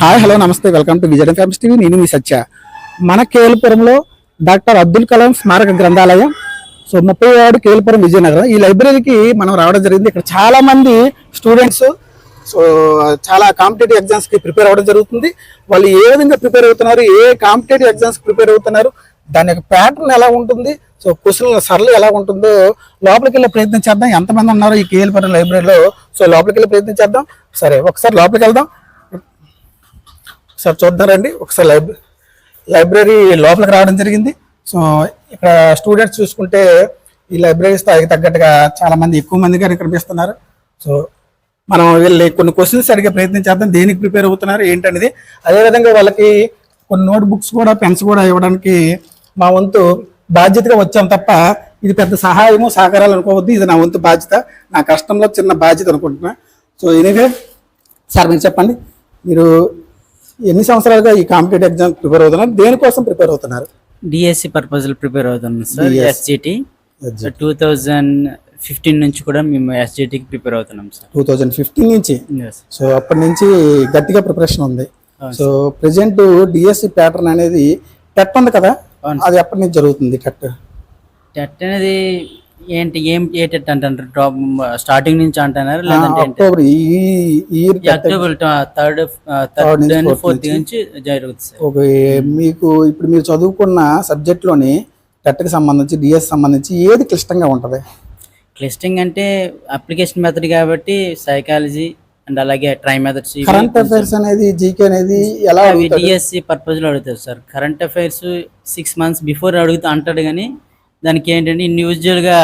Hi hello నమస్తే welcome to Vijayan families TV. నేను మీ సత్య. మన కేల్పురంలో డాక్టర్ అబ్దుల్ కలాం స్మారక గ్రంథాలయం. సో 37 కేల్పురం విజయనగరం. ఈ లైబ్రరీకి మనం రావడం జరిగింది. ఇక్కడ చాలా మంది స్టూడెంట్స్ సో చాలా కాంపిటేటివ్ ఎగ్జామ్స్ కి ప్రిపేర్ అవ్వడం జరుగుతుంది. వాళ్ళు ఏ విధంగా ప్రిపేర్ అవుతున్నారు, ఏ కాంపిటేటివ్ ఎగ్జామ్స్ ప్రిపేర్ అవుతున్నారు, దాని యొక్క ప్యాటర్న్ ఎలా ఉంటుంది, సో క్వశ్చన్ సరళి ఎలా ఉంటుందో లోపలికి వెళ్ళి ప్రయత్నం చేద్దాం. ఎంతమంది ఉన్నారు ఈ కేఎల్పురం లైబ్రరీలో, సో లోపలికి వెళ్ళి ప్రయత్నం చేద్దాం. సరే ఒకసారి లోపలికి వెళ్దాం. ఒకసారి చూద్దారండి. ఒకసారి లైబ్రరీ లోపలికి రావడం జరిగింది. సో ఇక్కడ స్టూడెంట్స్ చూసుకుంటే ఈ లైబ్రరీ స్థాయికి తగ్గట్టుగా చాలా మంది ఎక్కువ మందిగా కనిపిస్తున్నారు. సో మనం వెళ్ళి కొన్ని క్వశ్చన్స్ అడిగే ప్రయత్నం చేద్దాం. దేనికి ప్రిపేర్ అవుతున్నారు ఏంటనేది. అదేవిధంగా వాళ్ళకి కొన్ని నోట్ బుక్స్ కూడా పెన్స్ కూడా ఇవ్వడానికి మా వంతు బాధ్యతగా వచ్చాం తప్ప ఇది పెద్ద సహాయము సహకారాలు అనుకోవద్దు. ఇది నా వంతు బాధ్యత, నా కష్టంలో చిన్న బాధ్యత అనుకుంటున్నా. సో ఎనీవే సార్ మీరు చెప్పండి, మీరు ఎన్ని సంవత్సరాలుగా ఈ కాంపిటేటివ్ ఎగ్జామ్ ప్రిపేర్ అవుతున్నారు, దేనికోసం ప్రిపేర్ అవుతున్నారు? డిఎస్సి పర్పస్ ప్రిపేర్ అవుతున్నాం సార్. ఎస్జిటి 2015 నుంచి కూడా మేము ఎస్జిటికి ప్రిపేర్ అవుతున్నాం సార్. 2015 నుంచి. సో అప్పటి నుంచి గట్టిగా ప్రిపరేషన్ ఉంది. సో ప్రెసెంట్ డిఎస్సి ప్యాటర్న్ అనేది టెట్ ఉంది కదా, అది ఎప్పటి నుంచి జరుగుతుంది? టెట్ అనేది ఏంటి, ఏ టెట్ అంటారు? టాప్ స్టార్టింగ్ నుంచి అంటున్నారు, లేదంటే అక్టోబర్ అక్టోబర్ 3rd 4th నుంచి జరుగుతుంది సార్. ఓకే, మీకు ఇప్పుడు మీరు చదువుకున్న సబ్జెక్ట్ లోని టెట్కి సంబంధించి డిఎస్ సంబంధించి ఏది క్లిష్టంగా ఉంటుంది? క్లిస్టింగ్ అంటే అప్లికేషన్ మెథడ్ కాబట్టి సైకాలజీ అండ్ అలాగే ట్రై మెథడ్స్. కరెంట్ అఫైర్స్ అనేది జీకే అనేది ఎలా డిఎస్సి పర్పస్ లో అడుగుతారు sir. Current affairs 6 months before అడుగుతా అంటాడు, కానీ దానికి ఏంటంటే ఇండివిజువల్ గా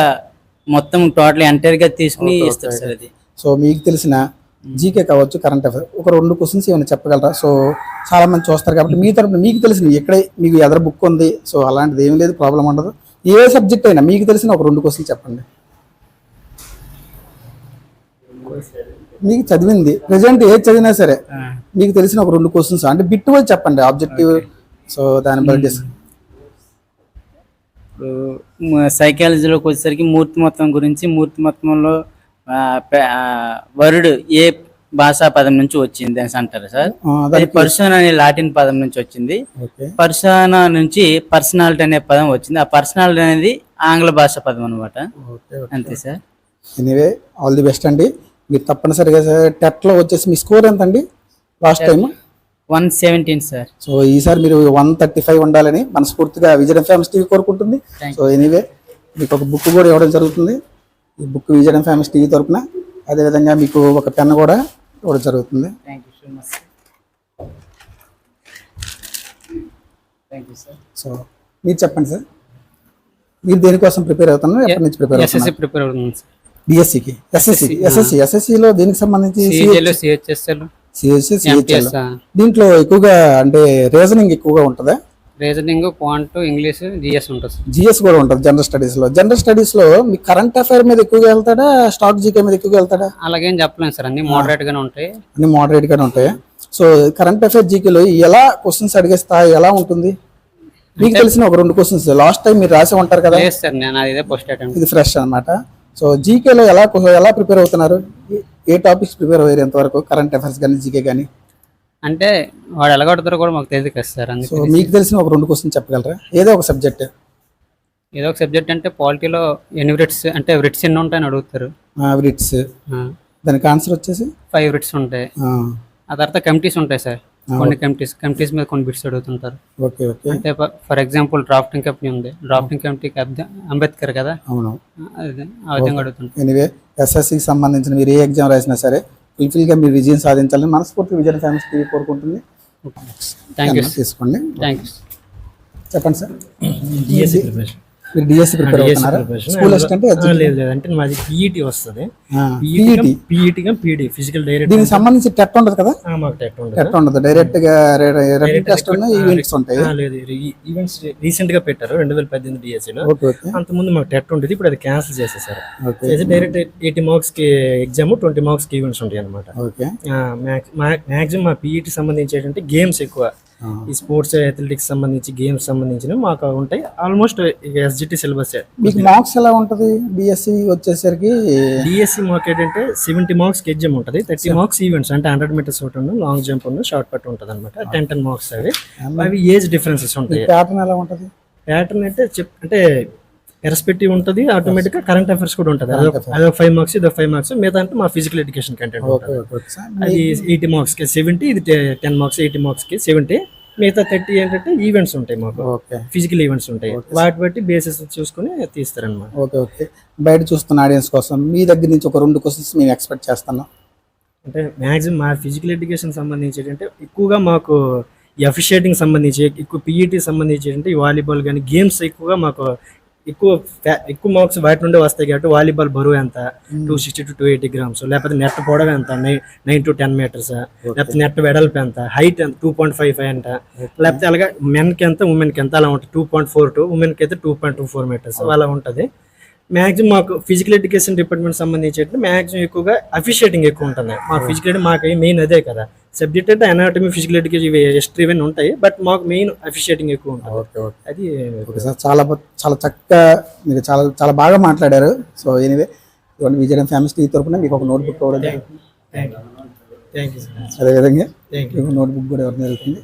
మొత్తం టోటల్ ఎంటైర్ గా తీసుకుని ఇస్తారు సార్ అది. సో మీకు తెలిసిన జీకే కావచ్చు, కరెంట్ అఫైర్ ఒక 2 క్వశ్చన్స్ ఏమైనా చెప్పగలరా? సో చాలా మంది చూస్తారు కాబట్టి మీ తరపున మీకు తెలిసిన, ఎక్కడే మీకు ఎదర బుక్ ఉంది, సో అలాంటిది ఏమి లేదు, ప్రాబ్లం ఉండదు. ఏ సబ్జెక్ట్ అయినా మీకు తెలిసిన ఒక 2 క్వశ్చన్స్ చెప్పండి. మీకు చదివింది ప్రెసెంట్ ఏది చదివినా సరే మీకు తెలిసిన ఒక 2 క్వశ్చన్స్ అంటే బిట్ వైజ్ చెప్పండి, ఆబ్జెక్టివ్. సో దాని బట్టి సైకాలజీలోకి వచ్చేసరికి మూర్తిమత్వం గురించి, మూర్తిమత్వంలో వరుడు ఏ భాషా పదం నుంచి వచ్చింది అని అంటారు సార్. పర్సన్ అనే లాటిన్ పదం నుంచి వచ్చింది. పర్సన్ నుంచి పర్సనాలిటీ అనే పదం వచ్చింది. ఆ పర్సనాలిటీ అనేది ఆంగ్ల భాష పదం అనమాట. అంతే sir. Anyway all the best అండి. మీరు తప్పనిసరిగా టెట్ లో వచ్చేసి మీ స్కోర్ ఎంత అండి? Last time 117 sir. సో ఈసారి మీరు 135 ఉండాలని మనస్ఫూర్తిగా విజయన్ ఫ్యామిలీస్ టీవీ కోరుకుంటుంది. సో ఎనీవే మీకు ఒక బుక్ కూడా ఇవ్వడం జరుగుతుంది. ఈ బుక్ విజయన్ ఫ్యామిలీస్ టీవీ తరపున. అదేవిధంగా మీకు ఒక పెన్ కూడా ఇవ్వడం జరుగుతుంది. సో మీరు చెప్పండి సార్, మీరు దేనికోసం ప్రిపేర్ అవుతున్నారు, ఎప్పటి నుంచి ప్రిపేర్ అవుతున్నారు? డిఎస్సికి. ఎస్ఎస్సిలో దీనికి సంబంధించి దీంట్లో ఎక్కువగా అంటే రీజనింగ్ ఎక్కువగా ఉంటుందా? రీజనింగ్, క్వాంట్, ఇంగ్లీష్, జిఎస్ ఉంటుంది. జిఎస్ కూడా ఉంటుంది జనరల్ స్టడీస్ లో. జనరల్ స్టడీస్ లో మీ కరెంట్ అఫైర్ మీద ఎక్కువగా వెళ్తాడా, స్టాక్ జీకే మీద ఎక్కువగా వెళ్తాడా? అలాగేం చెప్పలేము సార్, అన్ని మోడరేట్ గానే ఉంటాయి. అన్ని మోడరేట్ గానే ఉంటాయి. సో కరెంట్ అఫైర్ జీకేలో ఎలా క్వశ్చన్స్ అడిగే స్థాయి ఎలా ఉంటుంది? మీకు తెలిసిన ఒక 2 క్వశ్చన్స్ లాస్ట్ టైం మీరు రాసి ఉంటారు కదా. ఇది ఫ్రెష్ అన్నమాట. సో జీకేలో ఎలా ప్రిపేర్ అవుతున్నారు? ఏ టాపిక్స్ ప్రిపేర్ అయ్యారు ఎంతవరకు? కరెంట్ అఫైర్స్ కానీ జీకే కానీ అంటే వాడు ఎలా కొడతారో కూడా మాకు తెలియదు కదా సార్. సో మీకు తెలిసిన ఒక 2 క్వశ్చన్స్ చెప్పగలరా? ఏదో ఒక సబ్జెక్ట్. ఏదో ఒక సబ్జెక్ట్ అంటే పాలిటీలో ఎన్ని వ్రిట్స్ అంటే వ్రిట్స్ ఎన్ని ఉంటాయని అడుగుతారు. వ్రిట్స్ దానికి ఆన్సర్ వచ్చేసి 5 వ్రిట్స్ ఉంటాయి. ఆ తర్వాత కమిటీస్ ఉంటాయి సార్. కొన్ని కమిటీస్ మీద కొన్ని బిట్స్ అడుగుతుంటారు. Okay okay. అంటే ఫర్ ఎగ్జాంపుల్ డ్రాఫ్టింగ్ కమిటీ ఉంది. డ్రాఫ్టింగ్ కమిటీకి అంబేద్కర్ కదా. అవును, ఆ విధంగా అడుగుతుంటారు. ఎనీవే ఎస్ఎస్సికి సంబంధించిన మీరు ఏ ఎగ్జామ్ రాసినా సరే ఫుల్ఫిల్ గా మీరు విజయం సాధించాలని మనస్ఫూర్తి విజయన్ ఫ్యామిలీస్ టీవీ కోరుకుంటుంది. తీసుకోండి. చెప్పండి సార్. మీరు డిఎస్సి ప్రిపేర్ అవుతున్నారా? School assistant? లేదంటే మాది పిఈటి వస్తుంది. Physical direct. దీనికి సంబంధించి టెట్ ఉండదు కదా? మాకు టెట్ ఉండదు. డైరెక్ట్ గా టెస్ట్ ఈవెంట్స్ ఉంటాయి. లేదు, ఈవెంట్స్ రీసెంట్ గా పెట్టారు 2018 డిఎస్సిలో. అంతకుముందు మాకు టెట్ ఉండేది, ఇప్పుడు అది క్యాన్సిల్ చేసేసారు. డైరెక్ట్ 80 మార్క్స్ కి ఎగ్జామ్, 20 మార్క్స్ కి ఈవెంట్స్ ఉంటాయి అనమాట. మాక్సిమం మా పిఈటి సంబంధించి గేమ్స్ ఎక్కువ. ఈ స్పోర్ట్స్ అథ్లెటిక్స్ సంబంధించి గేమ్స్ సంబంధించినవి మాకు ఉంటాయి. Almost SGT syllabus. మీకు మార్క్స్ ఎలా ఉంటుంది బీఎస్సీ వచ్చేసరికి? డిఎస్సి మాకు ఏంటంటే 70 మార్క్స్ ఎగ్జామ్ ఉంటుంది, 30 మార్క్స్ ఈవెంట్స్ అంటే 100 మీటర్స్ ఒకటి ఉంది, లాంగ్ జంప్ ఉంది, షార్ట్ పట్ ఉంటుంది అనమాట. 10 మార్క్స్ అవి ఏజ్ డిఫరెన్సెస్ ఉంటాయి. ప్యాటర్న్ ఎలా ఉంటుంది? ప్యాటర్న్ అంటే రెస్పెక్టివ్ ఉంటుంది, ఆటోమేటిక్గా కరెంట్ అఫైర్స్ కూడా ఉంటుంది. అదొక 5 మార్క్స్, ఇదొక 5 మార్క్స్, మిగతా అంటే మా ఫిజికల్ ఎడ్యుకేషన్ కంటెంట్ ఉంటుంది. అది 80 మార్క్స్కి 70, ఇది 10 మార్క్స్ 80 మార్క్స్కి 70, మిగతా 30 ఏంటంటే ఈవెంట్స్ ఉంటాయి మాకు, ఫిజికల్ ఈవెంట్స్ ఉంటాయి. వాటి బట్టి బేసిస్ చూసుకుని తీస్తారనమాట. ఓకే. బయట చూస్తున్న ఆడియన్స్ కోసం మీ దగ్గర నుంచి ఒక 2 క్వశ్చన్స్ మేము ఎక్స్పెక్ట్ చేస్తున్నాం. అంటే మ్యాక్సిమం మా ఫిజికల్ ఎడ్యుకేషన్ సంబంధించి ఏంటంటే ఎక్కువగా మాకు ఎఫిషియేటింగ్ సంబంధించి, ఎక్కువ పిఈటీ సంబంధించి ఏంటంటే వాలీబాల్ కానీ గేమ్స్ ఎక్కువగా మాకు ఎక్కువ మార్క్స్ వాటి నుండే వస్తాయి. కాబట్టి వాలీబాల్ బరువు ఎంత 260 to 280 grams, లేకపోతే నెట్ పొడవు ఎంత 9 to 10 meters, లేకపోతే నెట్ వెడల్పు ఎంత, హైట్ ఎంత 2.55 అంట, లేకపోతే అలాగే మెన్కి ఎంత ఉమెన్కి ఎంత అలా ఉంటుంది. 2.42, ఉమెన్కి అయితే 2.24 meters అలా ఉంటుంది. మ్యాక్సిమం మాకు ఫిజికల్ ఎడ్యుకేషన్ డిపార్ట్మెంట్ సంబంధించి మ్యాక్సిమం ఎక్కువగా అఫిషియేటింగ్ ఎక్కువ ఉంటుంది. మా ఫిజికల్ మాకు మెయిన్ అదే కదా సబ్జెక్ట్. అంటే అనాటమీ, ఫిజికల్ ఎడ్యుకేషన్, హిస్టరీ ఇవన్నీ ఉంటాయి, బట్ మాకు మెయిన్ అఫిషియేటింగ్ ఎక్కువ ఉంటుంది. అది సార్ చాలా చక్కగా మీరు చాలా బాగా మాట్లాడారు. సో ఎనీవే విజయనగరం ఫ్యామిలీ తరపున మీకు ఒక నోట్బుక్ కూడా, థ్యాంక్ యూ సార్. అదేవిధంగా మీకు నోట్బుక్ కూడా ఇవ్వడం జరుగుతుంది.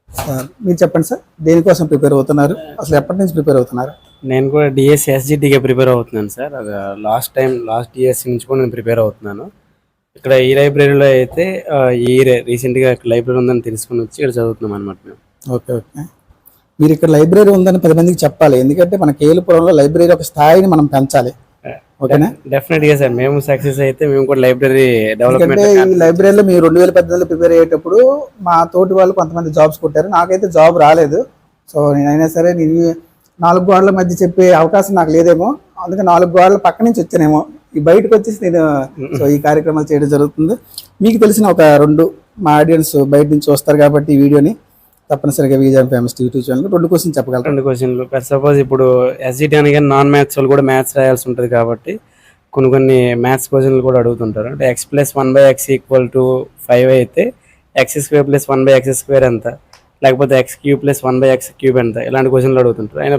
సార్ మీరు చెప్పండి సార్, దేనికోసం ప్రిపేర్ అవుతున్నారు, అసలు ఎప్పటి నుంచి ప్రిపేర్ అవుతున్నారు? నేను కూడా డిఎస్సి ఎస్జిటిగా ప్రిపేర్ అవుతున్నాను సార్. అది లాస్ట్ డిఎస్సి నుంచి కూడా నేను ప్రిపేర్ అవుతున్నాను. ఇక్కడ ఈ లైబ్రరీలో అయితే రీసెంట్గా లైబ్రరీ ఉందని తెలుసుకుని వచ్చి ఇక్కడ చదువుతున్నాం అనమాట మేము. ఓకే. మీరు ఇక్కడ లైబ్రరీ ఉందని 10 మందికి చెప్పాలి, ఎందుకంటే మన కేలుపురంలో లైబ్రరీ ఒక స్థాయిని మనం పెంచాలి. ఓకేనా? డెఫినెట్గా సార్, మేము సక్సెస్ అయితే మేము కూడా లైబ్రరీ డెవలప్మెంట్. ఈ లైబ్రరీలో మీరు 2018లో ప్రిపేర్ అయ్యేటప్పుడు మా తోటి వాళ్ళు కొంతమంది జాబ్స్ కొట్టారు, నాకైతే జాబ్ రాలేదు. సో నేనైనా సరే నేను 4 గోడల మధ్య చెప్పే అవకాశం నాకు లేదేమో, అందుకే 4 గోడల పక్క నుంచి వచ్చానేమో, ఈ బయటకు వచ్చేసి నేను సో ఈ కార్యక్రమాలు చేయడం జరుగుతుంది. మీకు తెలిసిన ఒక 2 మా ఆడియన్స్ బయట నుంచి వస్తారు కాబట్టి ఈ వీడియోని తప్పనిసరిగా Vizianagaram famous YouTube channel 2 questions చెప్పగలరు? 2 క్వశ్చన్లు. సపోజ్ ఇప్పుడు ఎస్జిటి అనగా నాన్ మ్యాథ్స్ వాళ్ళు కూడా మ్యాథ్స్ రాయాల్సి ఉంటుంది కాబట్టి కొన్ని మ్యాథ్స్ క్వశ్చన్లు కూడా అడుగుతుంటారు. అంటే x + 1/x = 5 అయితే x² + 1/x² ఎంత, లేకపోతే x³ + 1/x³ ఎంత, ఇలాంటి క్వశ్చన్లు అడుగుతుంటారు. అయినా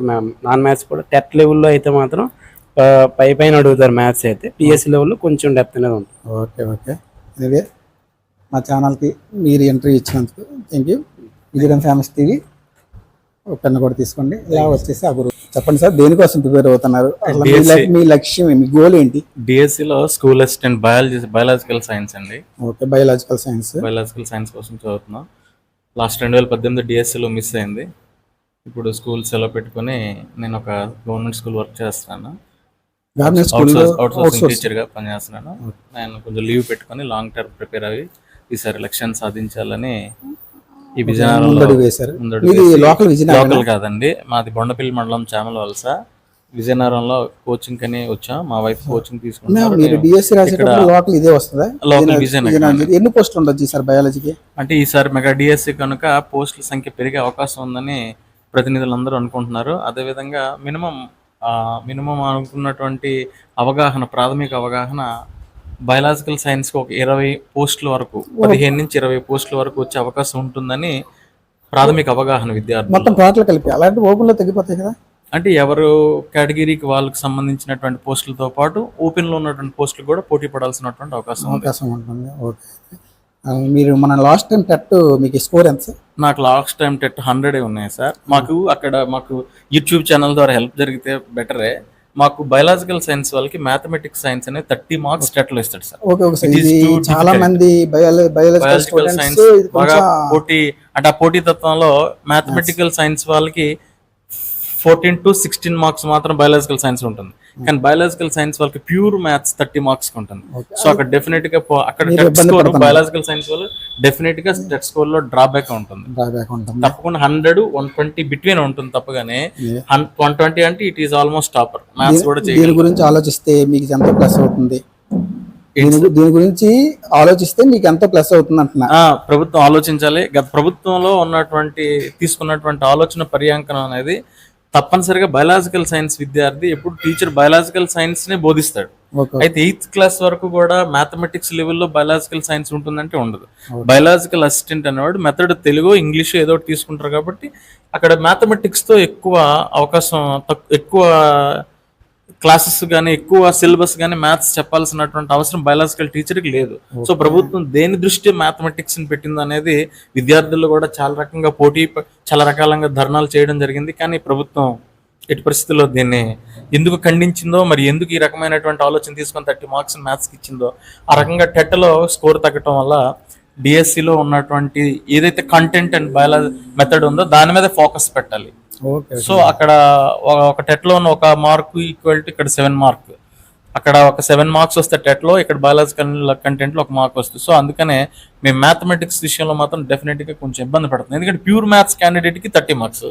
నాన్ మ్యాథ్స్ కూడా టెట్ లెవెల్లో అయితే మాత్రం పైన అడుగుతారు. మ్యాథ్స్ అయితే పిఎస్సి లెవెల్లో కొంచెం డెప్త్ అనేది ఉంటుంది. ఓకే. ఇదే మా ఛానల్కి మీరు ఎంట్రీ ఇచ్చినందుకు thank you. Vizianagaram famous TV pen కూడా తీసుకోండి. ఇలా వచ్చేసి ఆ గురువు చెప్పండి సార్, దేనికోసం ప్రిపేర్ అవుతున్నారు, మీ లక్ష్యం, మీ గోల్ ఏంటి? డిఎస్సిలో స్కూల్ అసిస్టెంట్ బయాలజికల్ సైన్స్ అండి. ఓకే, బయాలజికల్ సైన్స్ కోసం చదువుతున్నాం. లాస్ట్ 2018 డిఎస్సిలో మిస్ అయింది. ఇప్పుడు స్కూల్ సెలవు పెట్టుకుని నేను ఒక గవర్నమెంట్ స్కూల్ వర్క్ చేస్తున్నాను, అవుట్సోర్సింగ్ టీచర్గా పనిచేస్తున్నాను. నేను కొంచెం లీవ్ పెట్టుకుని లాంగ్ టర్మ్ ప్రిపేర్ అయ్యి ఈసారి లక్ష్యాన్ని సాధించాలని ఈ విజయనగరంలో లోకల్ కాదండి, మాది బొండపల్లి మండలం చామల వలస. విజయనగరంలో కోచింగ్ అని వచ్చాం, మా వైఫ్ కోచింగ్ తీసుకుంటారు. ఎన్ని పోస్టులు ఉండొచ్చు సార్ బయాలజీకి? అంటే ఈసారి మెగా డిఎస్సి కనుక పోస్టుల సంఖ్య పెరిగే అవకాశం ఉందని ప్రతినిధులందరూ అనుకుంటున్నారు. అదేవిధంగా మినిమం అనుకున్నటువంటి అవగాహన, ప్రాథమిక అవగాహన బయాలజికల్ సైన్స్కి ఒక 20 పోస్టుల వరకు, 15 నుంచి 20 పోస్టుల వరకు వచ్చే అవకాశం ఉంటుందని ప్రాథమిక అవగాహన విద్యార్థులు. మొత్తం టోటల్ కలిపి అలాంటి ఓపెన్లో తగ్గిపోతాయి కదా? అంటే ఎవరు కేటగిరీకి వాళ్ళకి సంబంధించినటువంటి పోస్టులతో పాటు ఓపెన్లో ఉన్నటువంటి పోస్టులు కూడా పోటీ పడాల్సినటువంటి అవకాశం ఉంటుంది. ఓకే. మీరు మన లాస్ట్ టైం టెట్ మీకు స్కోర్ ఎంత సార్? నాకు లాస్ట్ టైం టెట్ 100 ఉన్నాయి సార్. మాకు యూట్యూబ్ ఛానల్ ద్వారా హెల్ప్ జరిగితే బెటరే. మాకు బయాలజికల్ సైన్స్ వాళ్ళకి మ్యాథమెటిక్స్ సైన్స్ అనేది 30 మార్క్స్ టెట్లో ఇస్తాడు సార్. చాలా మంది బయాలజికల్ సైన్స్ బాగా పోటీ, అంటే ఆ పోటీ తత్వంలో మ్యాథమెటికల్ సైన్స్ వాళ్ళకి 14 to 16 మార్క్స్ మాత్రం బయాలజికల్ సైన్స్ ఉంటుంది. కానీ బయాలజికల్ సైన్స్ వాళ్ళకి ప్యూర్ మ్యాథ్స్ 30 మార్క్స్ ఉంటుంది. సో అక్కడ డెఫినెట్ గా అక్కడ టెట్ స్కోర్ బయాలజికల్ సైన్స్ వాళ్ళు డెఫినెట్ గా టెట్ స్కోర్ లో డ్రాబ్యాక్ ఉంటుంది. తప్పకుండా 100, 120 బిట్వీన్ ఉంటుంది. తప్పగానే 120 అంటే it is almost topper. Maths కూడా దీని గురించి ఆలోచిస్తే మీకు ఎంత ప్లస్ అవుతుంది? దీని గురించి ఆలోచిస్తే మీకు ఎంత ప్లస్ అవుతుంది అంటున్నా. ప్రభుత్వం ఆలోచించాలి. గత ప్రభుత్వంలో తీసుకున్నటువంటి ఆలోచన పర్యాంకనం అనేది తప్పనిసరిగా బయాలజికల్ సైన్స్ విద్యార్థి ఎప్పుడు టీచర్ బయాలజికల్ సైన్స్ నే బోధిస్తాడు. Okay. అయితే 8th క్లాస్ వరకు కూడా మ్యాథమెటిక్స్ లెవెల్లో బయాలజికల్ సైన్స్ ఉంటుందంటే ఉండదు. బయాలజికల్ అసిస్టెంట్ అనేవాడు మెథడ్ తెలుగు ఇంగ్లీష్ ఏదో ఒకటి తీసుకుంటారు కాబట్టి అక్కడ మ్యాథమెటిక్స్ తో ఎక్కువ అవకాశం, ఎక్కువ క్లాసెస్ కానీ ఎక్కువ సిలబస్ కానీ మ్యాథ్స్ చెప్పాల్సినటువంటి అవసరం బయాలజికల్ టీచర్కి లేదు. సో ప్రభుత్వం దేని దృష్టి మ్యాథమెటిక్స్ ని పెట్టింది అనేది విద్యార్థులు కూడా చాలా రకంగా చాలా రకాలంగా ధర్నాలు చేయడం జరిగింది. కానీ ప్రభుత్వం ఎట్టి పరిస్థితుల్లో దీన్ని ఎందుకు ఖండించిందో, మరి ఎందుకు ఈ రకమైనటువంటి ఆలోచన తీసుకొని 30 మార్క్స్ మ్యాథ్స్కి ఇచ్చిందో, ఆ రకంగా టెట్లో స్కోర్ తగ్గటం వల్ల డిఎస్సిలో ఉన్నటువంటి ఏదైతే కంటెంట్ అండ్ బయాలజీ మెథడ్ ఉందో దాని మీద ఫోకస్ పెట్టాలి. సో అక్కడ ఒక టెట్లో ఉన్న ఒక మార్కు ఈక్వల్ టు ఇక్కడ 7 మార్క్, అక్కడ ఒక 7 మార్క్స్ వస్తే టెట్లో, ఇక్కడ బయాలజికల్ కంటెంట్ లో 1 మార్క్ వస్తుంది. సో అందుకనే మేము మ్యాథమెటిక్స్ విషయంలో మాత్రం డెఫినెట్ గా కొంచెం ఇబ్బంది పడుతుంది. ఎందుకంటే ప్యూర్ మ్యాథ్స్ క్యాండిడేట్ కి 30 మార్క్స్,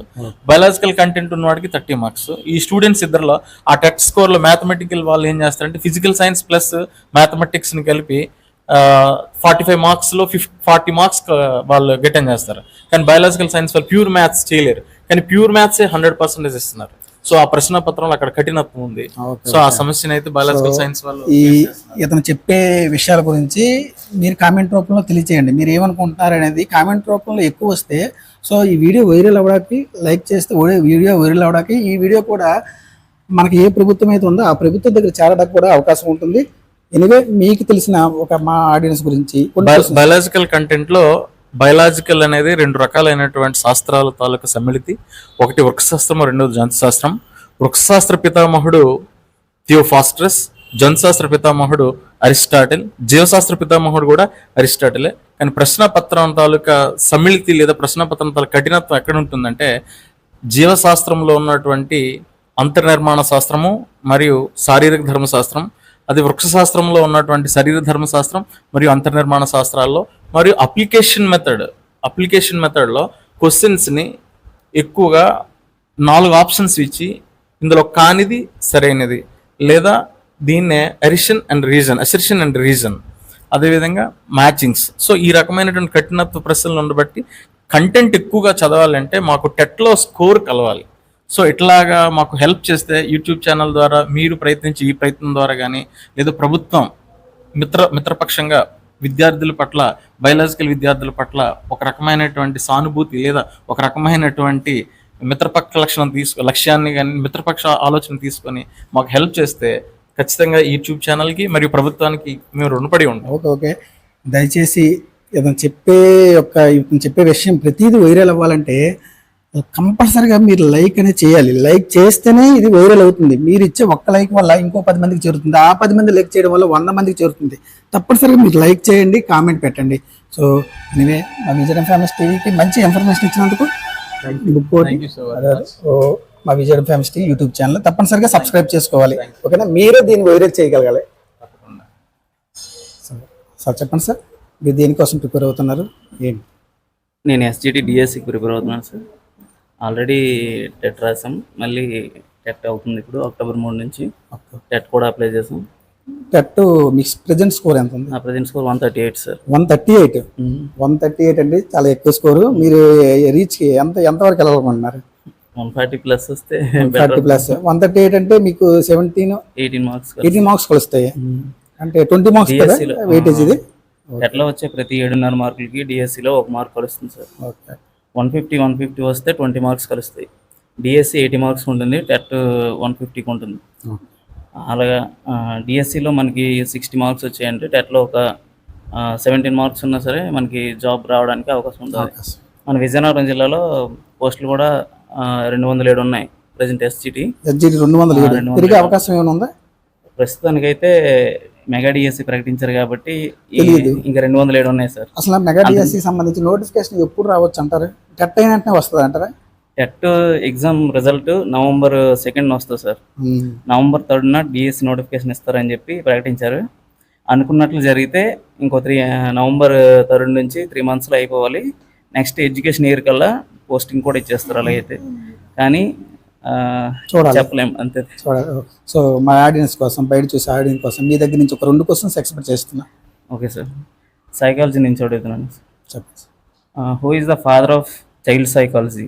బయాలజికల్ కంటెంట్ ఉన్న వాడికి 30 మార్క్స్. ఈ స్టూడెంట్స్ ఇద్దరులో ఆ టెట్ స్కోర్ లో మ్యాథమెటికల్ వాళ్ళు ఏం చేస్తారంటే ఫిజికల్ సైన్స్ ప్లస్ మ్యాథమెటిక్స్ ని కలిపి 45 మార్క్స్ లో 40 మార్క్స్ వాళ్ళు గెటన్ చేస్తారు. కానీ బయాలజికల్ సైన్స్ వాళ్ళు ప్యూర్ మ్యాథ్స్ చేయలేరు, కానీ ప్యూర్ మ్యాథ్స్ 100% ఇస్తున్నారు. సో ఆ ప్రశ్న పత్రంలో అక్కడ కఠినత్వం ఉంది. సో ఆ సమస్యను అయితే బయాలజికల్ సైన్స్ వాళ్ళు ఇతను చెప్పే విషయాల గురించి మీరు కామెంట్ రూపంలో తెలియచేయండి. మీరు ఏమనుకుంటున్నారు అనేది కామెంట్ రూపంలో ఎక్కువ వస్తే, సో ఈ వీడియో వైరల్ అవ్వడానికి లైక్ చేస్తే వీడియో వైరల్ అవ్వడానికి ఈ వీడియో కూడా మనకి ఏ ప్రభుత్వం అయితే ఉందో ఆ ప్రభుత్వం దగ్గర చేరడానికి కూడా అవకాశం ఉంటుంది. ఎనివే మీకు తెలిసిన ఒక మా ఆడియన్స్ గురించి బయాలజికల్ కంటెంట్ లో బయలాజికల్ అనేది 2 రకాలైనటువంటి శాస్త్రాల తాలూకు సమ్మిళితి. ఒకటి వృక్షశాస్త్రం, రెండోది జంతుశాస్త్రం. వృక్షశాస్త్ర పితామహుడు థియోఫాస్ట్రస్, జంతుశాస్త్ర పితామహుడు అరిస్టాటిల్, జీవశాస్త్ర పితామహుడు కూడా అరిస్టాటిలే. కానీ ప్రశ్నపత్రం తాలూకా సమ్మిళితి లేదా ప్రశ్నపత్రం తాలూకా కఠినత్వం ఎక్కడ ఉంటుందంటే జీవశాస్త్రంలో ఉన్నటువంటి అంతర్నిర్మాణ శాస్త్రము మరియు శారీరక ధర్మశాస్త్రం, అది వృక్షశాస్త్రంలో ఉన్నటువంటి శరీర ధర్మశాస్త్రం మరియు అంతర్నిర్మాణ శాస్త్రాల్లో, మరియు అప్లికేషన్ మెథడ్లో క్వశ్చన్స్ని ఎక్కువగా 4 ఆప్షన్స్ ఇచ్చి ఇందులో కానిది సరైనది లేదా దీన్నే అసెర్షన్ అండ్ రీజన్, అదేవిధంగా మ్యాచింగ్స్. సో ఈ రకమైనటువంటి కఠినత్వ ప్రశ్నలు ఉండబట్టి కంటెంట్ ఎక్కువగా చదవాలంటే మాకు టెట్లో స్కోర్ కలవాలి. సో ఇట్లాగా మాకు హెల్ప్ చేస్తే యూట్యూబ్ ఛానల్ ద్వారా మీరు ప్రయత్నించి ఈ ప్రయత్నం ద్వారా కానీ లేదా ప్రభుత్వం మిత్రపక్షంగా విద్యార్థుల పట్ల, బయాలజికల్ విద్యార్థుల పట్ల ఒక రకమైనటువంటి సానుభూతి లేదా ఒక రకమైనటువంటి మిత్రపక్ష లక్ష్యాన్ని కానీ మిత్రపక్ష ఆలోచన తీసుకొని మాకు హెల్ప్ చేస్తే ఖచ్చితంగా యూట్యూబ్ ఛానల్కి మరియు ప్రభుత్వానికి మేము రుణపడి ఉంటాం. ఓకే. దయచేసి ఇతను చెప్పే విషయం ప్రతిదీ వైరల్ అవ్వాలంటే కంపల్సరిగా మీరు లైక్ అనేది చేయాలి. లైక్ చేస్తేనే ఇది వైరల్ అవుతుంది. మీరు ఇచ్చే ఒక్క లైక్ వల్ల ఇంకో 10 మందికి చేరుతుంది, ఆ 10 మంది లైక్ చేయడం వల్ల 100 మందికి చేరుతుంది. తప్పనిసరిగా మీరు లైక్ చేయండి, కామెంట్ పెట్టండి. సో ఎనివే మా విజయడం ఫేమస్ టీవీకి మంచి ఇన్ఫర్మేషన్ ఇచ్చినందుకు మా విజయడం ఫేమస్ టీవీ యూట్యూబ్ ఛానల్ తప్పనిసరిగా సబ్స్క్రైబ్ చేసుకోవాలి. ఓకేనా? మీరే దీన్ని వైరల్ చేయగలగాలి. సార్ చెప్పండి సార్, మీరు దేనికోసం ప్రిపేర్ అవుతున్నారు? ఏంటి? నేను ఎస్జిటి డిఎస్సికి ప్రిపేర్ అవుతున్నాను సార్. ఆల్రెడీ టెట్ రాసాం, మళ్ళీ టెట్ అవుతుంది ఇప్పుడు అక్టోబర్ 3 నుంచి. టెట్ కూడా అప్లై చేసాం. టెట్ మీ ప్రెజెంట్ స్కోర్ ఎంత ఉంది? నా ప్రెజెంట్ స్కోర్ 138 సార్. 138 అండి, చాలా ఎక్కువ స్కోరు. మీరు రీచ్ ఎంతవరకు వెళ్ళాలనుకుంటున్నారు? 140 ప్లస్ వస్తే 140 ప్లస్. 138 అంటే మీకు 18 మార్క్స్ కలుస్తాయి. అంటే 20 మార్క్స్ వెయిటేజ్ ఇది. టెట్లో వచ్చే ప్రతి 7.5 మార్కులకి డిఎస్సిలో 1 మార్క్ కలుస్తుంది సార్. 150 వస్తే 20 మార్క్స్ కలుస్తాయి. డిఎస్సి 80 మార్క్స్ ఉంటుంది, టెట్ 150కి ఉంటుంది. అలాగా డిఎస్సిలో మనకి 60 మార్క్స్ వచ్చాయంటే టెట్లో ఒక 17 మార్క్స్ ఉన్నా సరే మనకి జాబ్ రావడానికి అవకాశం ఉంటుంది. మన విజయనగరం జిల్లాలో పోస్టులు కూడా 207 ఉన్నాయి ప్రజెంట్. ఎస్జిటి 207 అవకాశం ఏమైనా ఉందా? ప్రస్తుతానికైతే మెగా డిఎస్సి ప్రకటించారు కాబట్టి ఇంకా 207 ఉన్నాయి సార్. అసలు మెగా డిఎస్సి సంబంధించి నోటిఫికేషన్ ఎప్పుడు రావచ్చు అంటారు? టెట్ అయినట్టే వస్తుంది అంటారా? టెట్ ఎగ్జామ్ రిజల్ట్ November 2 వస్తుంది సార్. November 3 డిఎస్సి నోటిఫికేషన్ ఇస్తారని చెప్పి ప్రకటించారు. అనుకున్నట్లు జరిగితే ఇంకో November 3 నుంచి 3 monthsలో అయిపోవాలి. నెక్స్ట్ ఎడ్యుకేషన్ ఇయర్ కల్లా పోస్టింగ్ కూడా ఇచ్చేస్తారు. అలాగైతే కానీ చెప్పలేం అంతే. సో మా ఆడియన్స్ కోసం, బయట చూసే ఆడియన్స్ కోసం మీ దగ్గర నుంచి ఒక 2 క్వశ్చన్స్ ఎక్స్పెక్ట్ చేస్తున్నా. Okay sir. సైకాలజీ నుంచి అడుగుతున్నాను. చెప్పండి. Who is the father of child psychology?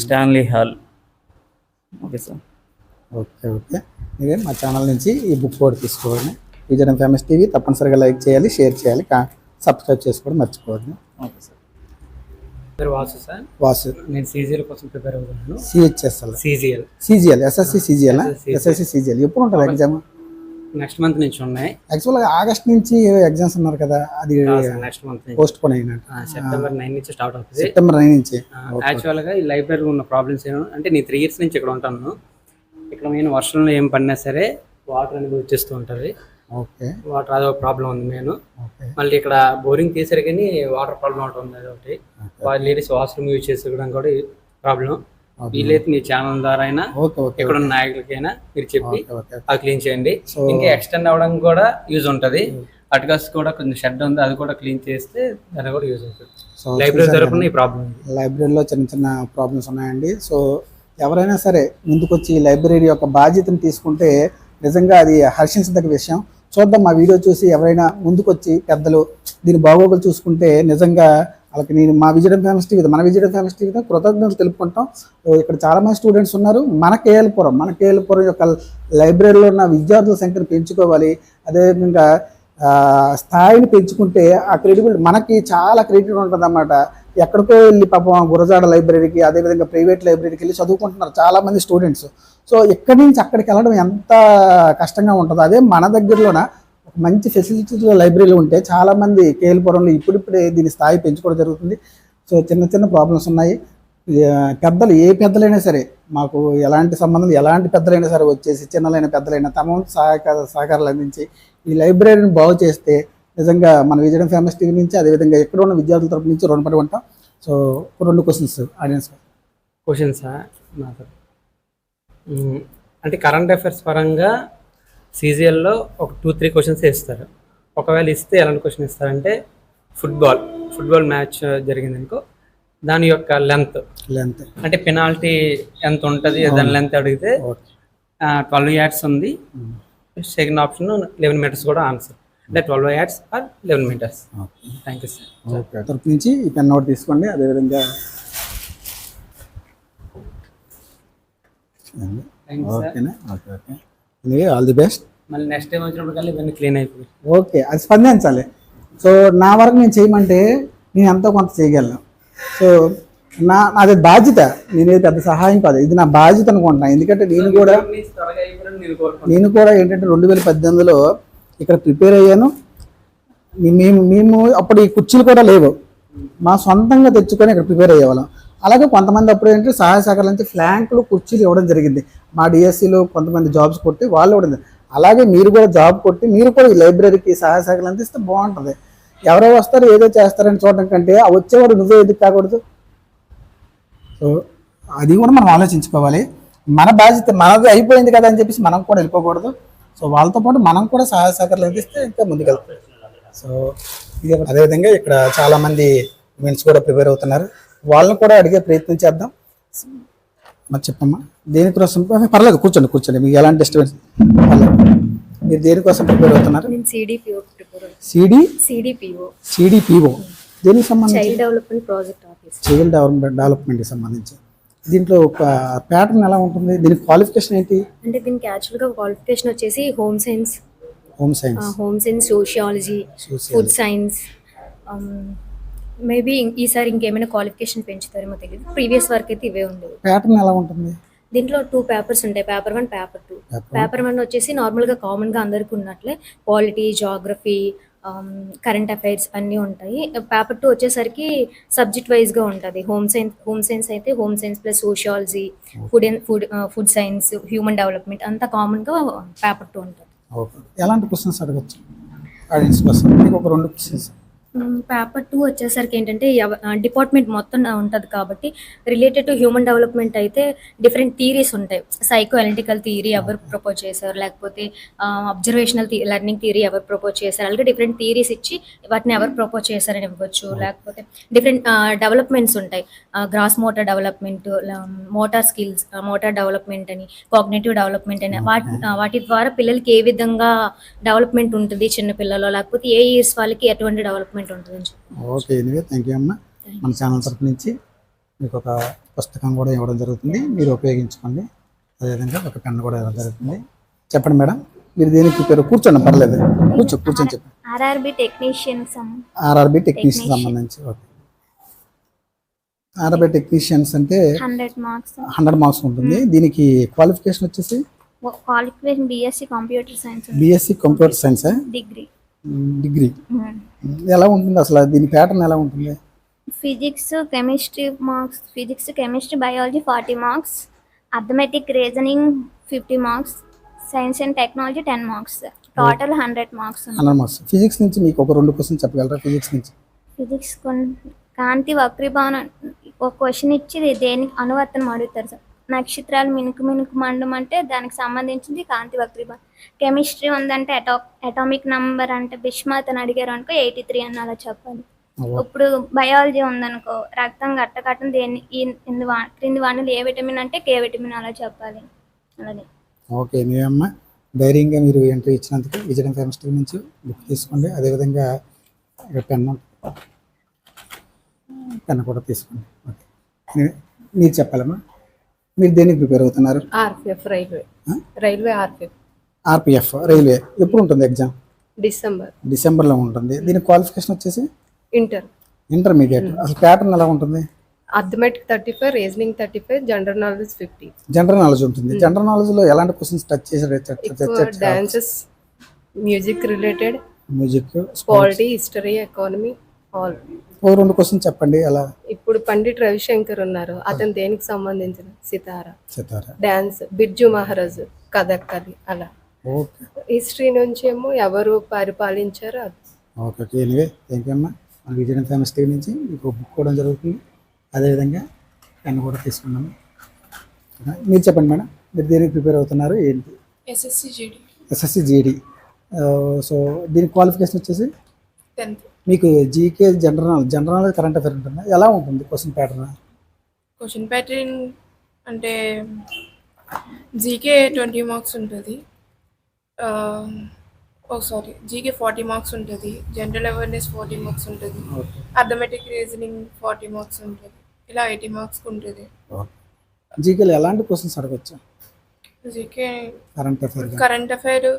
Stanley hall. Okay sir. Okay okay. మీరే మా ఛానల్ నుంచి ఈ బుక్ కూడా తీసుకోవాలి. విజయనగరం ఫేమస్ టీవీ తప్పనిసరిగా లైక్ చేయాలి, షేర్ చేయాలి, సబ్స్క్రైబ్ చేసుకోవడం మర్చిపోవద్దు. Okay sir. పేరు వాసు సార్. వాసు నేను సీజీఎల్ కోసం ప్రిపేర్ అవుతున్నాను. సిహెచ్ఎస్ఎల్ సీజీఎల్ ఎస్ఎస్సి సిజిఎల్ ఎప్పుడు ఉంటుంది ఎగ్జామ్? నెక్స్ట్ మంత్ నుంచి ఉన్నాయి. యాక్చువల్గా ఆగస్ట్ నుంచి ఎగ్జామ్స్ ఉన్నారు కదా, అది నెక్స్ట్ మంత్ పోస్ట్ పోన్ అయినట్టు. సెప్టెంబర్ 9 నుంచి స్టార్ట్ అవుతుంది. సెప్టెంబర్ 9 నుంచి. యాక్చువల్గా ఈ లైబ్రరీ ఉన్న ప్రాబ్లమ్స్ అంటే నేను 3 years నుంచి ఇక్కడ ఉంటాను. ఇక్కడ నేను వర్షంలో ఏం పడినా సరే వాటర్ అనేది వచ్చేస్తూ ఉంటుంది. ఓకే. వాటర్ అదో ప్రాబ్లం ఉంది నేను. మళ్ళీ ఇక్కడ బోరింగ్ తీసారు కానీ వాటర్ ప్రాబ్లం ఒకటి ఉంది. అదొకటి లేడీస్ వాష్రూమ్ యూజ్ చేసుకోవడం కూడా ప్రాబ్లం. వీలైతే మీ ఛానల్ ద్వారా అయినా ఇక్కడ ఉన్న నాయకులకైనా మీరు చెప్పి అది క్లీన్ చేయండి. ఇంకా ఎక్స్టెండ్ అవ్వడం కూడా యూజ్ ఉంటుంది. అటుకాస్ కూడా కొంచెం షెడ్ ఉంది, అది కూడా క్లీన్ చేస్తే దాని కూడా యూజ్ అవుతుంది. లైబ్రరీ తరపున ఈ ప్రాబ్లం, లైబ్రరీలో చిన్న చిన్న ప్రాబ్లమ్స్ ఉన్నాయండి. సో ఎవరైనా సరే ముందుకొచ్చి లైబ్రరీ యొక్క బాధ్యతను తీసుకుంటే నిజంగా అది హర్షించదగ్గ విషయం. చూద్దాం, మా వీడియో చూసి ఎవరైనా ముందుకొచ్చి పెద్దలు దీని బాగోగులు చూసుకుంటే నిజంగా వాళ్ళకి నేను మా విజయనగరం ఫేమస్ టీవీ, మన విజయనగరం ఫేమస్ టీవీతో కృతజ్ఞతలు తెలుపుకుంటాం. ఇక్కడ చాలామంది స్టూడెంట్స్ ఉన్నారు. మన కేఎల్పురం యొక్క లైబ్రరీలో ఉన్న విద్యార్థుల సంఖ్యను పెంచుకోవాలి. అదేవిధంగా స్థాయిని పెంచుకుంటే ఆ క్రెడిబిలిటీ మనకి చాలా క్రెడిట్ ఉంటుంది అన్నమాట. ఎక్కడికో వెళ్ళి పాపం గురజాడ లైబ్రరీకి, అదేవిధంగా ప్రైవేట్ లైబ్రరీకి వెళ్ళి చదువుకుంటున్నారు చాలామంది స్టూడెంట్స్. సో ఇక్కడి నుంచి అక్కడికి వెళ్ళడం ఎంత కష్టంగా ఉంటుందో, అదే మన దగ్గరలోన ఒక మంచి ఫెసిలిటీలో లైబ్రరీలు ఉంటే చాలామంది కేఎల్పురంలో ఇప్పుడిప్పుడే దీని స్థాయి పెంచుకోవడం జరుగుతుంది. సో చిన్న చిన్న ప్రాబ్లమ్స్ ఉన్నాయి. పెద్దలు ఏ పెద్దలైనా సరే, మాకు ఎలాంటి సంబంధం, ఎలాంటి పెద్దలైనా సరే వచ్చేసి చిన్నలైన పెద్దలైన తమ వంతు సహకారాలు అందించి ఈ లైబ్రరీని బాగు చేస్తే నిజంగా మన విజయనగరం ఫేమస్ టీవీ నుంచి, అదేవిధంగా ఎక్కడ ఉన్న విద్యార్థుల తరపు నుంచి రుణపడి ఉంటాం. So 2 questions audience. క్వశ్చన్సా నాకు అంటే కరెంట్ అఫైర్స్ పరంగా సీజీఎల్లో ఒక 2-3 క్వశ్చన్స్ ఇస్తారు. ఒకవేళ ఇస్తే ఎలాంటి క్వశ్చన్ ఇస్తారంటే ఫుట్బాల్ మ్యాచ్ జరిగింది అనుకో, దాని యొక్క లెంత్ అంటే పెనాల్టీ ఎంత ఉంటుంది దాని లెంత్ అడిగితే 12 yards ఉంది. సెకండ్ ఆప్షన్ 11 meters కూడా ఆన్సర్. అంటే 12 yards or 11 meters. Thank you sir. Okay, తరపు నుంచి ఈ పెన్ నోట్ తీసుకోండి. అదేవిధంగా ఓకేనా? Okay okay, all the best. మళ్ళీ నెక్స్ట్ టైం వచ్చినప్పటికల్లా ఇవన్నీ క్లీన్ అయిపోయి. ఓకే, అది స్పందించాలి. సో నా వరకు నేను చేయమంటే నేను ఎంతో కొంత చేయగలను. సో నాది బాధ్యత, నేనేది పెద్ద సహాయం కాదు, ఇది నా బాధ్యత అనుకుంటున్నాను. ఎందుకంటే నేను కూడా ఏంటంటే 2018లో ఇక్కడ ప్రిపేర్ అయ్యాను. మేము అప్పుడు ఈ కుర్చీలు కూడా లేవు, మా సొంతంగా తెచ్చుకొని ఇక్కడ ప్రిపేర్ అయ్యేవాళ్ళం. అలాగే కొంతమంది అప్పుడు ఏంటంటే సహాయ సహకారాల నుంచి ఫ్లాంక్లు కుర్చీలు ఇవ్వడం జరిగింది. మా డిఎస్సిలో కొంతమంది జాబ్స్ కొట్టి వాళ్ళు ఇవ్వడం. అలాగే మీరు కూడా జాబ్ కొట్టి మీరు కూడా ఈ లైబ్రరీకి సహాయ సహకారాలు అందిస్తే బాగుంటుంది. ఎవరో వస్తారు ఏదో చేస్తారని చూడడం కంటే ఆ వచ్చేవాడు నువ్వే ఎందుకు కాకూడదు? సో అది కూడా మనం ఆలోచించుకోవాలి. మన బాధ్యత మనది అయిపోయింది కదా అని చెప్పేసి మనం కూడా వెళ్ళిపోకూడదు. సో వాళ్ళతో పాటు మనం కూడా సహాయ సహకారాలు అందిస్తే ఇంకా ముందుకెళ్తాం. సో ఇది అదేవిధంగా ఇక్కడ చాలామంది ఉమెన్స్ కూడా ప్రిపేర్ అవుతున్నారు, వాళ్ళని కూడా అడిగే ప్రయత్నం చేద్దాం. మరి చెప్పమ్మా, దేనికోసం? పర్లేదు, కూర్చోండి, మీకు ఎలాంటి డిస్టర్బెన్స్ పర్లేదు. మీరు దేనికోసం ప్రిపేర్ అవుతున్నారు? సిడిపిఓ దేనికి సంబంధించి? Child development project office. Child డెవలప్మెంట్కి సంబంధించి దీంట్లో ఒక ప్యాటర్న్ ఎలా ఉంటుంది? దీనికి క్వాలిఫికేషన్ ఏంటి? అంటే దీనికి యాక్చువల్గా క్వాలిఫికేషన్ వచ్చేసి home science, sociology, food science. Maybe ఈసారి ఇంకేమైనా క్వాలిఫికేషన్ పెంచుతారేమో తెలియదు. ప్రీవియస్ వర్క్ అయితే ఇవే ఉండేవి. ప్యాటర్న్ ఎలా ఉంటుంది? దీంట్లో 2 పేపర్స్ ఉంటాయి, పేపర్ 1, పేపర్ 2. పేపర్ 1 వచ్చేసి నార్మల్గా కామన్గా అందరికీ ఉన్నట్లే పాలిటీ, జాగ్రఫీ, కరెంట్ అఫైర్స్ అన్నీ ఉంటాయి. పేపర్ 2 వచ్చేసరికి సబ్జెక్ట్ వైజ్గా ఉంటుంది. హోమ్ సైన్స్ అయితే home science plus sociology, food science, human development అంతా కామన్గా పేపర్ 2 ఉంటుంది. ఎలాంటి క్వశ్చన్స్ అడగచ్చు ఆడియన్స్ కోసం? మీకు ఒక 2 క్వశ్చన్స్. పేపర్ 2 వచ్చేసరికి ఏంటంటే డిపార్ట్మెంట్ మొత్తం ఉంటుంది కాబట్టి రిలేటెడ్ టు హ్యూమన్ డెవలప్మెంట్ అయితే డిఫరెంట్ థియరీస్ ఉంటాయి. సైకో అనలిటికల్ థియరీ ఎవరు ప్రపోజ్ చేశారు, లేకపోతే అబ్జర్వేషనల్ లెర్నింగ్ థియరీ ఎవరు ప్రపోజ్ చేశారు, అలాగే డిఫరెంట్ థియరీస్ ఇచ్చి వాటిని ఎవరు ప్రపోజ్ చేశారని ఇవ్వచ్చు. లేకపోతే డిఫరెంట్ డెవలప్మెంట్స్ ఉంటాయి, gross motor development, motor skills, motor development అని, కాగ్నేటివ్ డెవలప్మెంట్ అని. వాటి ద్వారా పిల్లలకి ఏ విధంగా డెవలప్మెంట్ ఉంటుంది చిన్న పిల్లలు, లేకపోతే ఏ ఇయర్స్ వాళ్ళకి ఎటువంటి డెవలప్మెంట్ ఉంటుంది. ఓకే, ఎనీవే థ్యాంక్ యూ అమ్మ. మన ఛానల్ తరపు నుంచి మీకు ఒక పుస్తకం కూడా ఇవ్వడం జరుగుతుంది, మీరు ఉపయోగించుకోండి. అదేవిధంగా ఒక పెన్ కూడా ఇవ్వడం జరుగుతుంది. చెప్పండి మేడం, మీరు దేనికి ప్రిపేర్? కూర్చోండి, పర్లేదు, కూర్చొని చెప్పండి. ఆర్ఆర్బి టెక్నీషియన్ ఆర్ఆర్బి టెక్నీషియన్ సంబంధించి. ఓకే, ఆర్ఆర్బి టెక్నీషియన్స్ అంటే 100 మార్క్స్. 100 మార్క్స్ ఉంటుంది. దీనికి క్వాలిఫికేషన్ వచ్చేసి qualification BSc computer science BSc computer science degree. Degree. ఎలా ఉంటుంది అసలు దీని ప్యాటర్న్ ఎలా ఉంటుంది? Physics chemistry biology 40 marks, arithmetic reasoning 50 marks, science and technology 10 marks, total 100 marks. 100 marks. Physics నుంచి మీకు ఒక 2 క్వశ్చన్ చెప్పగలరా? ఫిజిక్స్ నుంచి ఫిజిక్స్ కాంతి వక్రీభవనం ఒక క్వశ్చన్ ఇచ్చి దేనికి అనువర్తనం అడుగుతారు సార్. నక్షత్రాలు మినుకు మండం అంటే దానికి సంబంధించింది కాంతి వక్రీభవనం. కెమిస్ట్రీ ఉందంటే అటామిక్ నంబర్ అంటే బిస్మత్ అని అడిగారు అనుకో 83 అని అలా చెప్పాలి. ఇప్పుడు బయాలజీ ఉందనుకో రక్తం గట్టకట్టం దేన్ని క్రింది వాణిలు ఏ విటమిన్ అంటే కే విటమిన్ అలా చెప్పాలి. అలాగే. ఓకే, మీరమ్మా ధైర్యంగా మీరు ఎంట్రీ ఇచ్చినందుకు విజయం కెమిస్ట్రీ నుంచి బుక్ తీసుకోండి. అదేవిధంగా పెన్ కూడా తీసుకోండి. ఓకే, మీరు చెప్పాలమ్మా, మీరు దేనికి ప్రిపేర్ అవుతున్నారు? RPF railway RPF railway. ఎప్పుడు ఉంటుంది ఎగ్జామ్? డిసెంబర్లో ఉంటుంది. దీని క్వాలిఫికేషన్ వచ్చేసి ఇంటర్మీడియట్. అసలు ప్యాటర్న్ ఎలా ఉంటుంది? Arithmetic 35, reasoning 35, general knowledge 50. General knowledge ఉంటుంది. జనరల్ నాలెడ్జ్ లో ఎలాంటి క్వశ్చన్స్ టచ్ చేశారు? Dances, music related, music, polity, history, economy, all. 2 question చెప్పండి. అలా ఇప్పుడు పండిట్ రవిశంకర్ ఉన్నారు, అతను దేనికి సంబంధించిన? సితారా. డాన్స్ బిర్జు మహారాజ్, కథక్కలి అలా. హిస్టరీ నుంచి ఏమో ఎవరు పరిపాలించారు అది. ఓకే, ఎనీవే థ్యాంక్ యూ అమ్మా. మన విజయనగరం కెమిస్ట్రీ నుంచి మీకు బుక్ కూడా జరుగుతుంది. అదేవిధంగా పెన్ కూడా తీసుకున్నాము. మీరు చెప్పండి మేడం, మీరు దేనికి ప్రిపేర్ అవుతున్నారు? ఏంటి? ఎస్ఎస్సి జీడి. సో దీని క్వాలిఫికేషన్ వచ్చేసి 10th. మీకు జీకే జనరల్ కరెంట్ అఫైర్ ఉంటుందా? ఎలా ఉంటుంది క్వశ్చన్ ప్యాటర్న్ అంటే జీకే 20 మార్క్స్ ఉంటుంది. జీకే 40 మార్క్స్ ఉంటుంది, జనరల్ అవేర్నెస్ 40 మార్క్స్ ఉంటుంది, అథమెటిక్ రీజనింగ్ 40 మార్క్స్ ఉంటుంది, ఇలా 80 మార్క్స్ ఉంటుంది. జీకేలో ఎలాంటి క్వశ్చన్స్ అడగచ్చు? జీకే కరెంట్ అఫైర్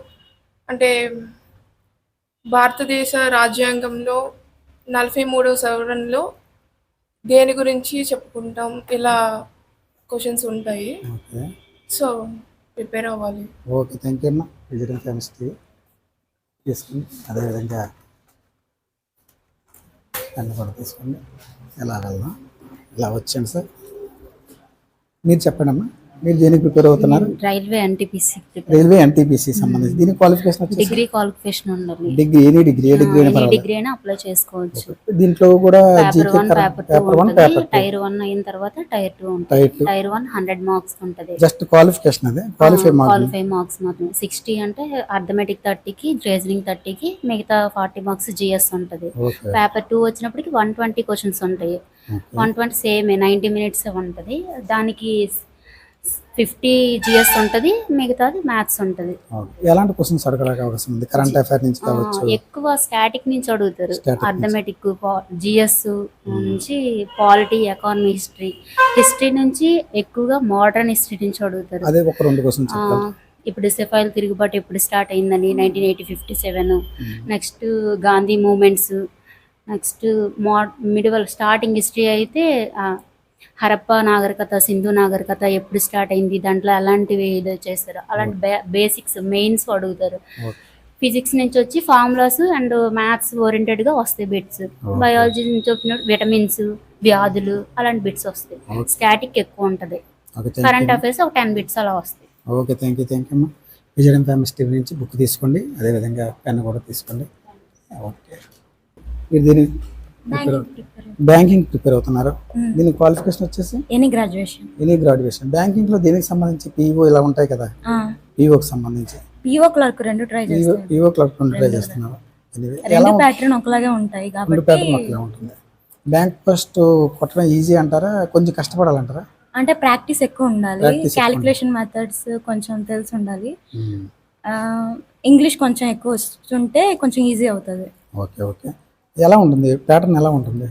అంటే భారతదేశ రాజ్యాంగంలో 43వ సవరణలో దేని గురించి చెప్పుకుంటాం, ఇలా క్వశ్చన్స్ ఉంటాయి. సో ప్రిపేర్ అవ్వాలి. ఓకే, థ్యాంక్ యూ అమ్మా. విజయనగరం కెమిస్ట్రీ తీసుకుని అదేవిధంగా పెన్ను కూడా తీసుకోండి. ఎలా వెళ్దాం? ఇలా వచ్చాను సార్. మీరు చెప్పండి అమ్మా, మీరు దేనికి ప్రిపేర్ అవుతున్నారు? రైల్వే ఎన్టీపీసీ సంబంధించి. దీని క్వాలిఫికేషన్ వచ్చేసి డిగ్రీ క్వాలిఫికేషన్ ఉండాలి. డిగ్రీ, ఎనీ డిగ్రీ డిగ్రీ అయినా అప్లై చేసుకోవచ్చు. దీంట్లో కూడా పేపర్ 1 టైర్ 1 అయిన తర్వాత టైర్ 2 ఉంటుంది. టైర్ 1 100 మార్క్స్ ఉంటుంది. జస్ట్ క్వాలిఫికేషన్ అదే, క్వాలిఫై మార్క్స్ మాత్రం. 60 అంటే అర్థమెటిక్ 30కి, రీజనింగ్ 30కి, మిగతా 40 మార్క్స్ జిఎస్ ఉంటుంది. పేపర్ 2 వచ్చినప్పటికి 120 క్వశ్చన్స్ ఉంటాయి. 120 సేమ్ 90 మినిట్స్ ఉంటుంది. దానికి 50 జిఎస్ ఉంటుంది, మిగతాది మ్యాథ్స్ ఉంటుంది. ఎలాంటి క్వశ్చన్స్ అడగడానికి అవకాశం ఉంది? కరెంట్ అఫైర్ నుంచి కావచ్చు, ఎక్కువ స్టాటిక్ నుంచి అడుగుతారు. అర్థమెటిక్, జిఎస్ నుంచి, పాలిటీ, ఎకానమీ, హిస్టరీ నుంచి ఎక్కువగా మోడర్న్ హిస్టరీ నుంచి అడుగుతారు. అదే ఒక 2 క్వశ్చన్స్. ఇప్పుడు సిపాయిల తిరుగుబాటు ఎప్పుడు స్టార్ట్ అయిందని 1957. Next Gandhi movements. Next medieval starting history అయితే హరప్పా నాగరికత, సింధు నాగరికత ఎప్పుడు స్టార్ట్ అయింది, దాంట్లో అలాంటివి చేస్తారు. అలాంటి బేసిక్స్ మెయిన్స్ అడుగుతారు. ఫిజిక్స్ నుంచి వచ్చి ఫార్ములాస్ అండ్ మ్యాథ్స్ ఓరియంటెడ్గా వస్తాయి బిట్స్. బయాలజీ నుంచి వచ్చిన విటమిన్స్, వ్యాధులు అలాంటి బిట్స్ వస్తాయి. స్టాటిక్ ఎక్కువ ఉంటుంది. కరెంట్ అఫైర్స్ ఒక 10 బిట్స్ అలా వస్తాయి. ఓకే, థ్యాంక్ యూ అమ్మా. విజయనగరం కెమిస్ట్రీ నుంచి బుక్ తీసుకోండి. అదేవిధంగా పెన్ కూడా తీసుకోండి. ఓకే, మీరు దీని బ్యాంకింగ్ ప్రిపేర్ అవుతున్నారు. దీని క్వాలిఫికేషన్ వచ్చేసి ఎనీ గ్రాడ్యుయేషన్. బ్యాంకింగ్ లో దేనికి సంబంధించి పిఓ ఇలా ఉంటాయి కదా, పిఓకి సంబంధించి పిఓ క్లర్క్ 2 ట్రై చేస్తున్నారు. ప్యాటర్న్ ఒకలాగే ఉంటాయి కాబట్టి ఉంటుంది. బ్యాంక్ పోస్ట్ కొట్టడం ఈజీ అంటారా, కొంచెం కష్టపడాలంటారా? అంటే ప్రాక్టీస్ ఎక్కువ ఉండాలి, క్యాలిక్యులేషన్ మెథడ్స్ కొంచెం తెలిసి ఉండాలి, ఇంగ్లీష్ కొంచెం ఎక్కువ వస్తుంటే కొంచెం ఈజీ అవుతుంది. ఓకే, ఎలా ఉంటుంది ప్యాటర్న్? ఎలా ఉంటుంది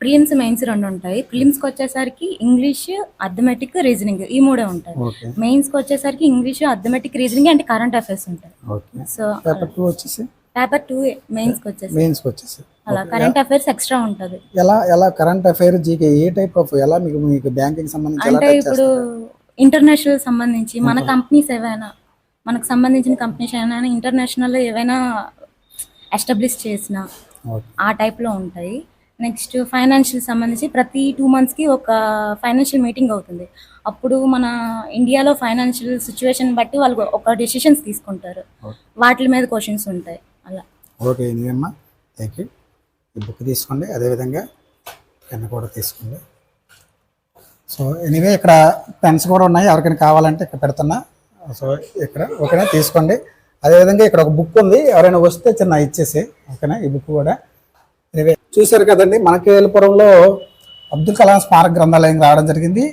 ప్రిలిమ్స్ మెయిన్స్ 2 ఉంటాయి. ప్రిలిమ్స్కి వచ్చేసరికి ఇంగ్లీష్, అథమెటిక్, రీజనింగ్ ఈ 3 ఉంటాయి. ఓకే మెయిన్స్కి వచ్చేసరికి English, arithmetic, reasoning and current affairs ఉంటాయి. ఓకే. సో పేపర్ 2 వచ్చేసి పేపర్ 2 మెయిన్స్కి వచ్చేసి అలా కరెంట్ అఫైర్స్ ఎక్స్ట్రా ఉంటుంది. ఎలా current affair GK A type of ఎలా మీకు బ్యాంకింగ్ సంబంధించి ఎలా అంటే టచ్ ఇప్పుడు ఇంటర్నేషనల్ సంబంధించి మన కంపెనీస్ ఏవైనా, మనకు సంబంధించిన కంపెనీస్ ఏమైనా ఇంటర్నేషనల్ ఏవైనా ఎస్టాబ్లిష్ చేసిన ఆ టైప్లో ఉంటాయి. నెక్స్ట్ ఫైనాన్షియల్ సంబంధించి ప్రతి 2 monthsకి ఒక ఫైనాన్షియల్ మీటింగ్ అవుతుంది. అప్పుడు మన ఇండియాలో ఫైనాన్షియల్ సిచ్యువేషన్ బట్టి వాళ్ళు ఒక డెసిషన్స్ తీసుకుంటారు. వాటి మీద క్వశ్చన్స్ ఉంటాయి అలా. ఓకే అమ్మా, థ్యాంక్ యూ. ఈ బుక్ తీసుకోండి, అదేవిధంగా పెన్ కూడా తీసుకోండి. సో ఎనీవే ఇక్కడ పెన్స్ కూడా ఉన్నాయి, ఎవరికైనా కావాలంటే ఇక్కడ పెడుతున్నా. సో ఇక్కడ ఓకేనా, తీసుకోండి. అదేవిధంగా ఇక్కడ ఒక బుక్ ఉంది, ఎవరైనా వస్తే చిన్న ఇచ్చేసి ఓకేనా. ఈ బుక్ కూడా ఎనీవే చూశారు కదండి, మన కేఎల్పురంలో అబ్దుల్ కలాం స్మారక గ్రంథాలయం రావడం జరిగింది.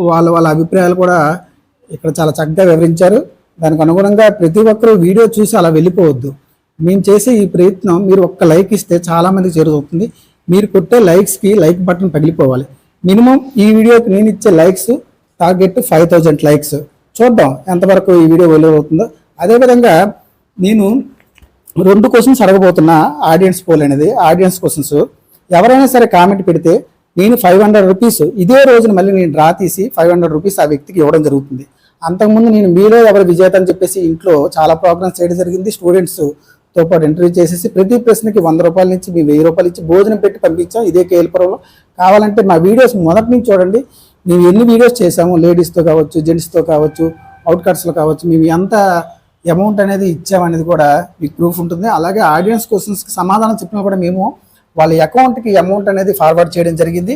వాళ్ళ అభిప్రాయాలు కూడా ఇక్కడ చాలా చక్కగా వివరించారు. దానికి అనుగుణంగా ప్రతి ఒక్కరూ వీడియో చూసి అలా వెళ్ళిపోవద్దు. మేము చేసే ఈ ప్రయత్నం మీరు ఒక్క లైక్ ఇస్తే చాలామందికి చేరుతుంది. మీరు కొట్టే లైక్స్కి లైక్ బటన్ పగిలిపోవాలి. మినిమం ఈ వీడియోకి నేను ఇచ్చే లైక్స్ టార్గెట్ 5000 లైక్స్. చూద్దాం ఎంతవరకు ఈ వీడియో అవుతుందో. అదేవిధంగా నేను 2 క్వశ్చన్స్ అడగబోతున్నా, ఆడియన్స్ పోల్ అనేది ఆడియన్స్ క్వశ్చన్స్. ఎవరైనా సరే కామెంట్ పెడితే నేను 500 రూపీస్ ఇదే రోజున మళ్ళీ నేను డ్రా తీసి 500 రూపీస్ ఆ వ్యక్తికి ఇవ్వడం జరుగుతుంది. అంతకుముందు నేను మీలో ఎవరు విజేత అని చెప్పేసి ఇంట్లో చాలా ప్రోగ్రామ్స్ చేయడం జరిగింది. స్టూడెంట్స్తో పాటు ఇంటర్వ్యూ చేసేసి ప్రతి ప్రశ్నకి 100 రూపాయల నుంచి మేము 1000 రూపాయలు ఇచ్చి భోజనం పెట్టి పంపించాం ఇదే కేఎల్పురంలో. కావాలంటే మా వీడియోస్ మొదటి నుంచి చూడండి, మేము ఎన్ని వీడియోస్ చేసాము, లేడీస్తో కావచ్చు, జెంట్స్తో కావచ్చు, అవుట్కట్స్లో కావచ్చు, మేము ఎంత అమౌంట్ అనేది ఇచ్చామనేది కూడా మీకు ప్రూఫ్ ఉంటుంది. అలాగే ఆడియన్స్ క్వశ్చన్స్కి సమాధానం చెప్పినా కూడా మేము వాళ్ళ అకౌంట్కి అమౌంట్ అనేది ఫార్వర్డ్ చేయడం జరిగింది.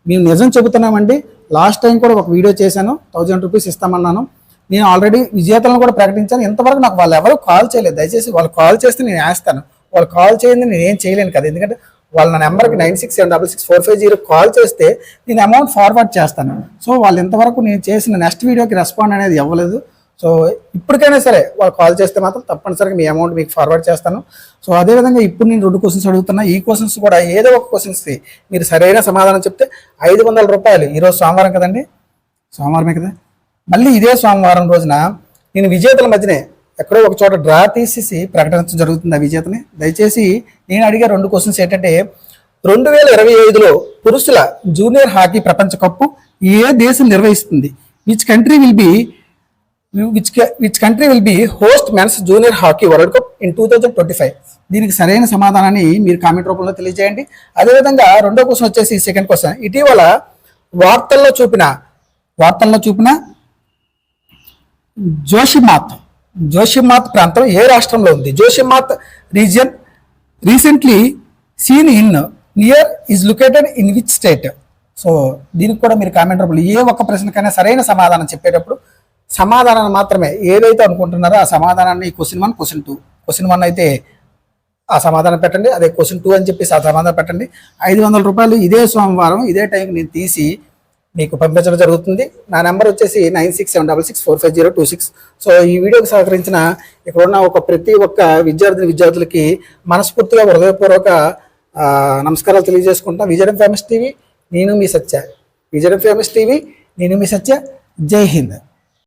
మేము నిజం చెబుతున్నామండి. లాస్ట్ టైం కూడా ఒక వీడియో చేశాను, 1000 రూపీస్ ఇస్తామన్నాను. నేను ఆల్రెడీ విజేతలను కూడా ప్రకటించాను. ఇంతవరకు నాకు వాళ్ళు ఎవరు కాల్ చేయలేదు. దయచేసి వాళ్ళు కాల్ చేస్తే నేను వేస్తాను. వాళ్ళు కాల్ చేయండి నేను ఏం చేయలేను కదా, ఎందుకంటే వాళ్ళ నా నెంబర్కి 96766450 కాల్ చేస్తే నేను అమౌంట్ ఫార్వర్డ్ చేస్తాను. సో వాళ్ళు ఇంతవరకు నేను చేసిన నెక్స్ట్ వీడియోకి రెస్పాండ్ అనేది ఇవ్వలేదు. సో ఇప్పటికైనా సరే వాళ్ళు కాల్ చేస్తే మాత్రం తప్పనిసరిగా మీ అమౌంట్ మీకు ఫార్వర్డ్ చేస్తాను. సో అదేవిధంగా ఇప్పుడు నేను 2 క్వశ్చన్స్ అడుగుతున్నా. ఈ క్వశ్చన్స్ కూడా ఏదో ఒక క్వశ్చన్స్కి మీరు సరైన సమాధానం చెప్తే 500 రూపాయలు. ఈరోజు సోమవారం కదండి, సోమవారమే కదా, మళ్ళీ ఇదే సోమవారం రోజున నేను విజేతల మధ్యనే ఎక్కడో ఒక చోట డ్రా తీసేసి ప్రకటించడం జరుగుతుంది ఆ విజేతని. దయచేసి నేను అడిగే 2 క్వశ్చన్స్ ఏంటంటే, 2025లో పురుషుల జూనియర్ హాకీ ప్రపంచ కప్పు ఏ దేశం నిర్వహిస్తుంది? Which country will be host men's junior hockey world cup in 2025? దీనికి సరైన సమాధానాన్ని మీరు కామెంట్ రూపంలో తెలియజేయండి. అదేవిధంగా 2వ క్వశ్చన్ వచ్చేసి సెకండ్ క్వశ్చన్, ఇటీవల వార్తల్లో చూపిన జోషిమాత్ ప్రాంతం ఏ రాష్ట్రంలో ఉంది? Joshimath region recently seen in near is located in which state? So దీనికి కూడా మీరు కామెంట్ రూపంలో ఏ ఒక్క ప్రశ్నకైనా సరైన సమాధానం చెప్పేటప్పుడు సమాధానాన్ని మాత్రమే ఏదైతే అనుకుంటున్నారో ఆ సమాధానాన్ని క్వశ్చన్ 1, క్వశ్చన్ 2. క్వశ్చన్ 1 అయితే ఆ సమాధానం పెట్టండి, అదే క్వశ్చన్ 2 అని చెప్పేసి ఆ సమాధానం పెట్టండి. 500 రూపాయలు ఇదే సోమవారం ఇదే టైంకి నేను తీసి మీకు పంపించడం జరుగుతుంది. నా నెంబర్ వచ్చేసి 9676645026. సో ఈ వీడియోకి సహకరించిన ఇక్కడ ఉన్న ప్రతి ఒక్క విద్యార్థులకి మనస్ఫూర్తిగా హృదయపూర్వక నమస్కారాలు తెలియజేసుకుంటాం. విజయడం ఫేమస్ టీవీ, నేను మీ సత్య. జై హింద్.